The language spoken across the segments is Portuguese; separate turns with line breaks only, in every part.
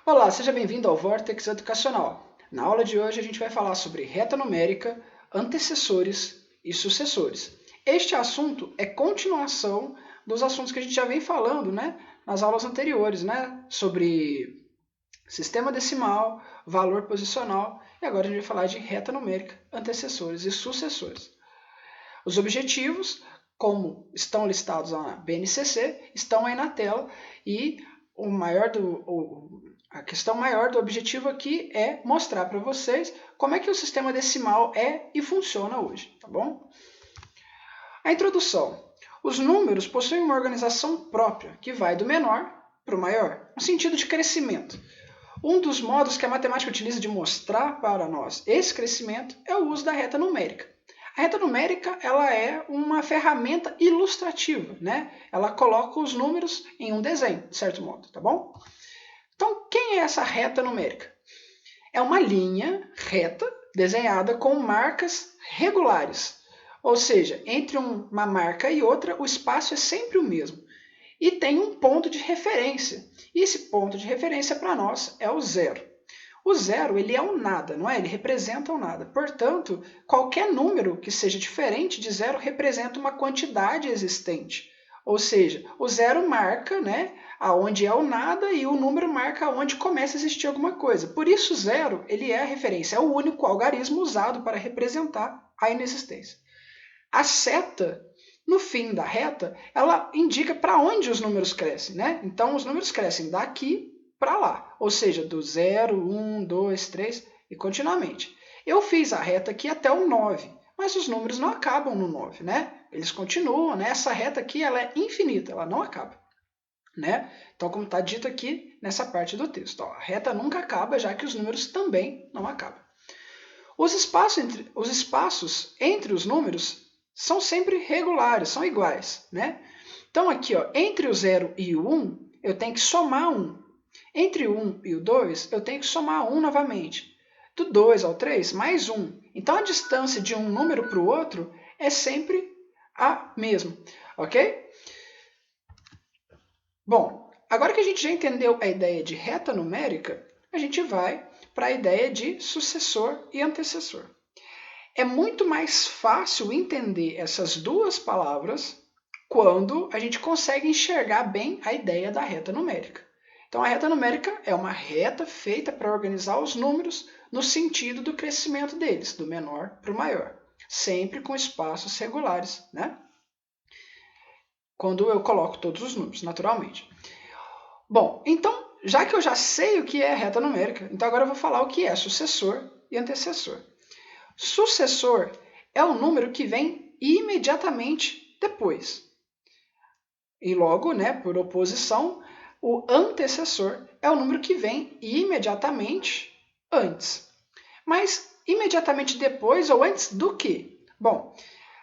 Olá, seja bem-vindo ao Vortex Educacional. Na aula de hoje a gente vai falar sobre reta numérica, antecessores e sucessores. Este assunto é continuação dos assuntos que a gente já vem falando, nas aulas anteriores, sobre sistema decimal, valor posicional, e agora a gente vai falar de reta numérica, antecessores e sucessores. Os objetivos, como estão listados na BNCC, estão aí na tela e a questão maior do objetivo aqui é mostrar para vocês como é que o sistema decimal é e funciona hoje, tá bom? A introdução. Os números possuem uma organização própria, que vai do menor para o maior, no sentido de crescimento. Um dos modos que a matemática utiliza de mostrar para nós esse crescimento é o uso da reta numérica. A reta numérica ela é uma ferramenta ilustrativa, Ela coloca os números em um desenho, de certo modo, tá bom? Então, quem é essa reta numérica? É uma linha reta desenhada com marcas regulares, ou seja, entre uma marca e outra o espaço é sempre o mesmo. E tem um ponto de referência, e esse ponto de referência para nós é o zero. O zero ele é o nada, não é? Ele representa o nada. Portanto, qualquer número que seja diferente de zero representa uma quantidade existente. Ou seja, o zero marca aonde é o nada e o número marca aonde começa a existir alguma coisa. Por isso, zero ele é a referência, é o único algarismo usado para representar a inexistência. A seta, no fim da reta, ela indica para onde os números crescem. Então, os números crescem daqui para lá, ou seja, do 0, 1, 2, 3 e continuamente. Eu fiz a reta aqui até o 9, mas os números não acabam no 9, Eles continuam, Essa reta aqui ela é infinita, ela não acaba, Então, como está dito aqui nessa parte do texto, a reta nunca acaba, já que os números também não acabam. Os espaços entre os números são sempre regulares, são iguais, Então, aqui, entre o 0 e o 1, eu tenho que somar 1. Entre o 1 e o 2, eu tenho que somar 1 novamente. Do 2 ao 3, mais 1. Então, a distância de um número para o outro é sempre a mesma, ok? Bom, agora que a gente já entendeu a ideia de reta numérica, a gente vai para a ideia de sucessor e antecessor. É muito mais fácil entender essas duas palavras quando a gente consegue enxergar bem a ideia da reta numérica. Então, a reta numérica é uma reta feita para organizar os números no sentido do crescimento deles, do menor para o maior, sempre com espaços regulares, Quando eu coloco todos os números, naturalmente. Bom, então, já que eu já sei o que é reta numérica, então agora eu vou falar o que é sucessor e antecessor. Sucessor é o número que vem imediatamente depois. E logo, por oposição, o antecessor é o número que vem imediatamente antes. Mas imediatamente depois ou antes do quê? Bom,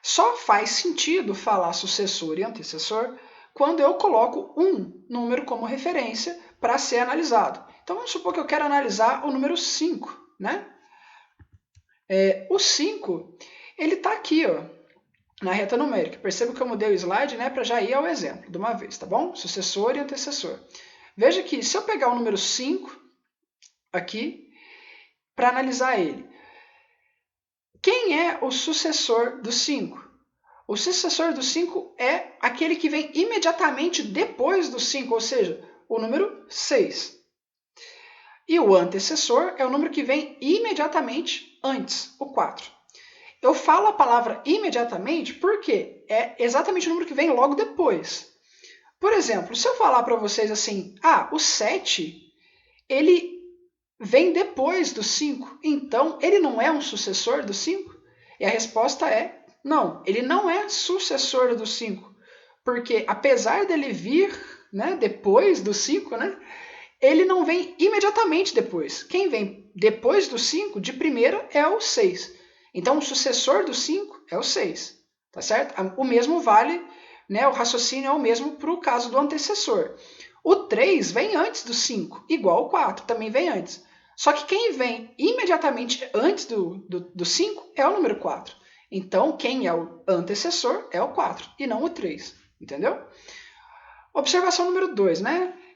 só faz sentido falar sucessor e antecessor quando eu coloco um número como referência para ser analisado. Então vamos supor que eu quero analisar o número 5, O 5, ele está aqui, na reta numérica. Perceba que eu mudei o slide para já ir ao exemplo de uma vez, tá bom? Sucessor e antecessor. Veja que se eu pegar o número 5 aqui, para analisar ele, quem é o sucessor do 5? O sucessor do 5 é aquele que vem imediatamente depois do 5, ou seja, o número 6. E o antecessor é o número que vem imediatamente antes, o 4. Eu falo a palavra imediatamente porque é exatamente o número que vem logo depois. Por exemplo, se eu falar para vocês assim, o 7, ele vem depois do 5, então ele não é um sucessor do 5? E a resposta é não, ele não é sucessor do 5, porque apesar dele vir depois do 5, ele não vem imediatamente depois. Quem vem depois do 5, de primeira, é o 6. Então, o sucessor do 5 é o 6, tá certo? O mesmo vale, o raciocínio é o mesmo para o caso do antecessor. O 3 vem antes do 5, igual o 4, também vem antes. Só que quem vem imediatamente antes do 5 é o número 4. Então, quem é o antecessor é o 4 e não o 3, entendeu? Observação número 2,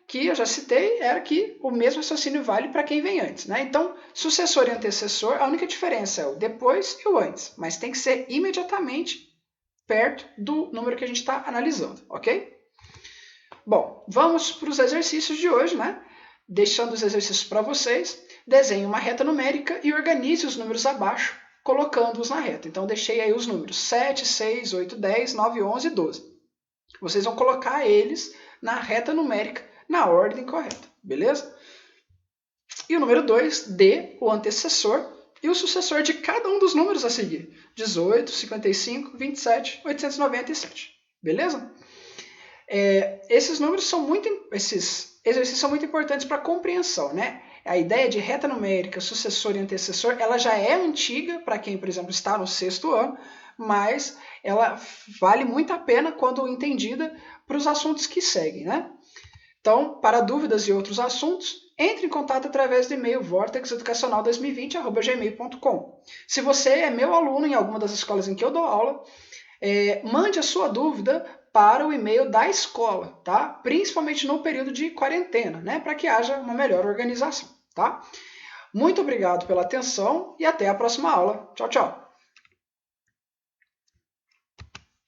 que eu já citei, era que o mesmo raciocínio vale para quem vem antes, né? Então, sucessor e antecessor, a única diferença é o depois e o antes, mas tem que ser imediatamente perto do número que a gente está analisando, ok? Bom, vamos para os exercícios de hoje, né? Deixando os exercícios para vocês, desenhe uma reta numérica e organize os números abaixo, colocando-os na reta. Então, deixei aí os números 7, 6, 8, 10, 9, 11 e 12. Vocês vão colocar eles na reta numérica na ordem correta, beleza? E o número 2, D, o antecessor, e o sucessor de cada um dos números a seguir. 18, 55, 27, 897. Beleza? Esses números são esses exercícios são muito importantes para a compreensão, né? A ideia de reta numérica, sucessor e antecessor, ela já é antiga para quem, por exemplo, está no 6º ano, mas ela vale muito a pena quando entendida para os assuntos que seguem, né? Então, para dúvidas e outros assuntos, entre em contato através do e-mail vortexeducacional2020@gmail.com. Se você é meu aluno em alguma das escolas em que eu dou aula, mande a sua dúvida para o e-mail da escola, tá? Principalmente no período de quarentena, né? Para que haja uma melhor organização, tá? Muito obrigado pela atenção e até a próxima aula. Tchau, tchau!